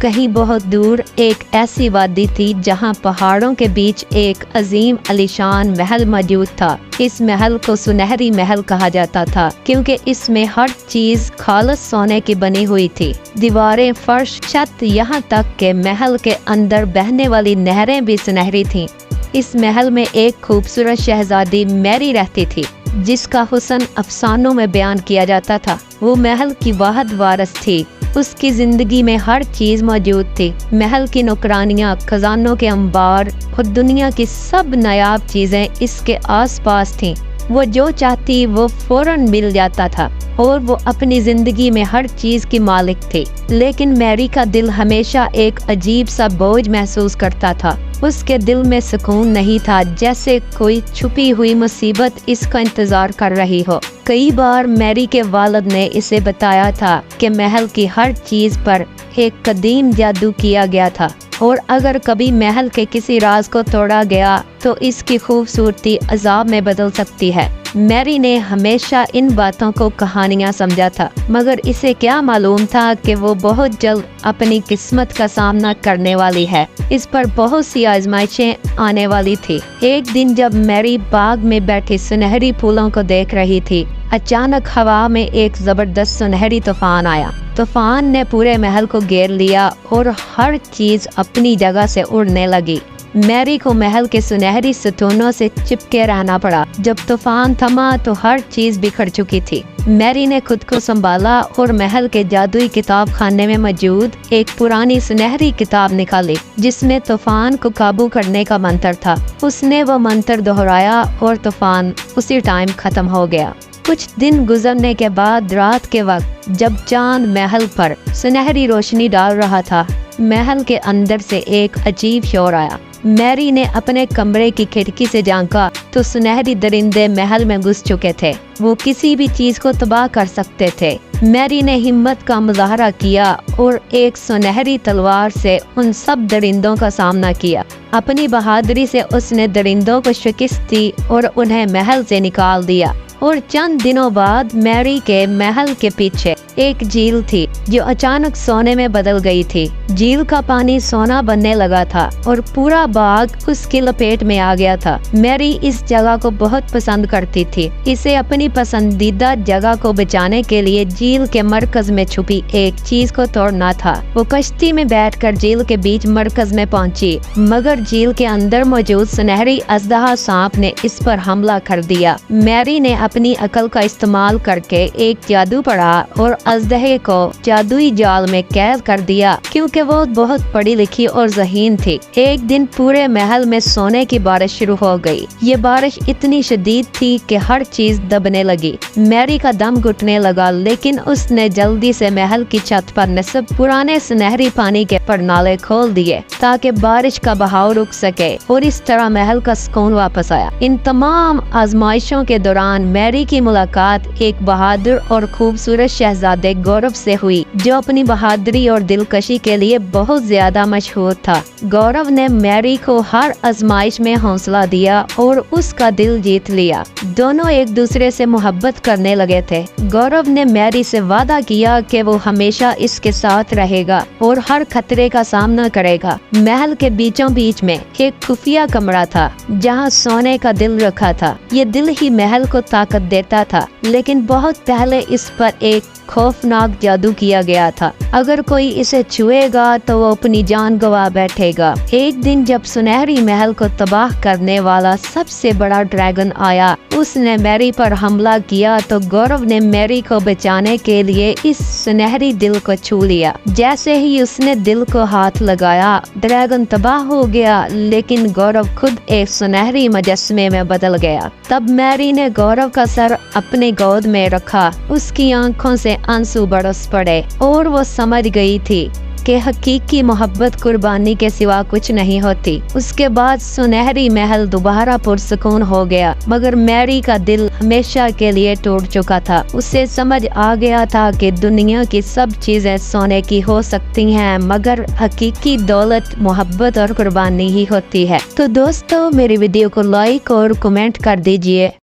कहीं बहुत दूर एक ऐसी वादी थी जहां पहाड़ों के बीच एक अजीम आलीशान महल मौजूद था। इस महल को सुनहरी महल कहा जाता था क्योंकि इसमें हर चीज खालिस सोने की बनी हुई थी। दीवारें, फर्श, छत, यहाँ तक के महल के अंदर बहने वाली नहरें भी सुनहरी थीं। इस महल में एक खूबसूरत शहजादी मैरी रहती थी जिसका हुस्न अफसानों में बयान किया जाता था। वो महल की वाहिद वारिस थी। उसकी जिंदगी में हर चीज मौजूद थी। महल की नौकरानियां, खजानों के अंबार और दुनिया की सब नायाब चीजें इसके आसपास थीं। वो जो चाहती वो फौरन मिल जाता था और वो अपनी जिंदगी में हर चीज की मालिक थी। लेकिन मैरी का दिल हमेशा एक अजीब सा बोझ महसूस करता था। उसके दिल में सुकून नहीं था, जैसे कोई छुपी हुई मुसीबत इसका इंतजार कर रही हो। कई बार मैरी के वालिद ने इसे बताया था कि महल की हर चीज पर एक कदीम जादू किया गया था और अगर कभी महल के किसी राज को तोड़ा गया तो इसकी खूबसूरती अजाब में बदल सकती है। मैरी ने हमेशा इन बातों को कहानियां समझा था, मगर इसे क्या मालूम था कि वो बहुत जल्द अपनी किस्मत का सामना करने वाली है। इस पर बहुत सी आजमाइशें आने वाली थी। एक दिन जब मैरी बाग में बैठी सुनहरी फूलों को देख रही थी, अचानक हवा में एक जबरदस्त सुनहरी तूफान आया। तूफान ने पूरे महल को घेर लिया और हर चीज अपनी जगह से उड़ने लगी। मैरी को महल के सुनहरी सतूनों से चिपके रहना पड़ा। जब तूफान थमा तो हर चीज बिखर चुकी थी। मैरी ने खुद को संभाला और महल के जादुई किताब खाने में मौजूद एक पुरानी सुनहरी किताब निकाली जिसमें तूफान को काबू करने का मंत्र था। उसने वो मंत्र दोहराया और तूफान उसी टाइम खत्म हो गया। कुछ दिन गुजरने के बाद रात के वक्त जब चांद महल पर सुनहरी रोशनी डाल रहा था, महल के अंदर से एक अजीब शोर आया। मैरी ने अपने कमरे की खिड़की से झांका तो सुनहरी दरिंदे महल में घुस चुके थे। वो किसी भी चीज को तबाह कर सकते थे। मैरी ने हिम्मत का मुजाहरा किया और एक सुनहरी तलवार से उन सब दरिंदों का सामना किया। अपनी बहादुरी से उसने दरिंदों को शिकस्त दी और उन्हें महल से निकाल दिया। और चंद दिनों बाद मैरी के महल के पीछे एक झील थी जो अचानक सोने में बदल गई थी। झील का पानी सोना बनने लगा था और पूरा बाग उसकी लपेट में आ गया था। मैरी इस जगह को बहुत पसंद करती थी। इसे अपनी पसंदीदा जगह को बचाने के लिए झील के मरकज में छुपी एक चीज को तोड़ना था। वो कश्ती में बैठकर झील के बीच मरकज में पहुंची, मगर झील के अंदर मौजूद सुनहरी अजदहा सांप ने इस पर हमला कर दिया। मैरी ने अपनी अकल का इस्तेमाल करके एक जादू पढ़ा और अजदहे को जादुई जाल में कैद कर दिया क्योंकि वो बहुत पढ़ी लिखी और ज़हीन थी। एक दिन पूरे महल में सोने की बारिश शुरू हो गई। ये बारिश इतनी शदीद थी कि हर चीज दबने लगी। मैरी का दम घुटने लगा, लेकिन उसने जल्दी से महल की छत पर नस्ब पुराने सुनहरी पानी के परनाले खोल दिए ताकि बारिश का बहाव रुक सके और इस तरह महल का सुकून वापस आया। इन तमाम आजमाइशों के दौरान मैरी की मुलाकात एक बहादुर और खूबसूरत शहजादे गौरव से हुई जो अपनी बहादुरी और दिलकशी के लिए बहुत ज्यादा मशहूर था। गौरव ने मैरी को हर आजमाइश में हौसला दिया और उसका दिल जीत लिया। दोनों एक दूसरे से मोहब्बत करने लगे थे। गौरव ने मैरी से वादा किया कि वो हमेशा इसके साथ रहेगा और हर खतरे का सामना करेगा। महल के बीचों बीच में एक खुफिया कमरा था जहाँ सोने का दिल रखा था। ये दिल ही महल को ताकत देता था, लेकिन बहुत पहले इस पर एक खौफनाक जादू किया गया था। अगर कोई इसे छुएगा तो वो अपनी जान गवा बैठेगा। एक दिन जब सुनहरी महल को तबाह करने वाला सबसे बड़ा ड्रैगन आया, उसने मैरी पर हमला किया तो गौरव ने मैरी को बचाने के लिए इस सुनहरी दिल को छू लिया। जैसे ही उसने दिल को हाथ लगाया, ड्रैगन तबाह हो गया, लेकिन गौरव खुद एक सुनहरी मुजस्समे में बदल गया। तब मैरी ने गौरव का सर अपने गोद में रखा। उसकी आंखों से आंसू बरस पड़े और वो समझ गई थी कि हकीकी मोहब्बत कुर्बानी के सिवा कुछ नहीं होती। उसके बाद सुनहरी महल दोबारा पुरसुकून हो गया, मगर मैरी का दिल हमेशा के लिए टूट चुका था। उसे समझ आ गया था कि दुनिया की सब चीजें सोने की हो सकती हैं, मगर हकीकी दौलत मोहब्बत और कुर्बानी ही होती है। तो दोस्तों, मेरी वीडियो को लाइक और कमेंट कर दीजिए।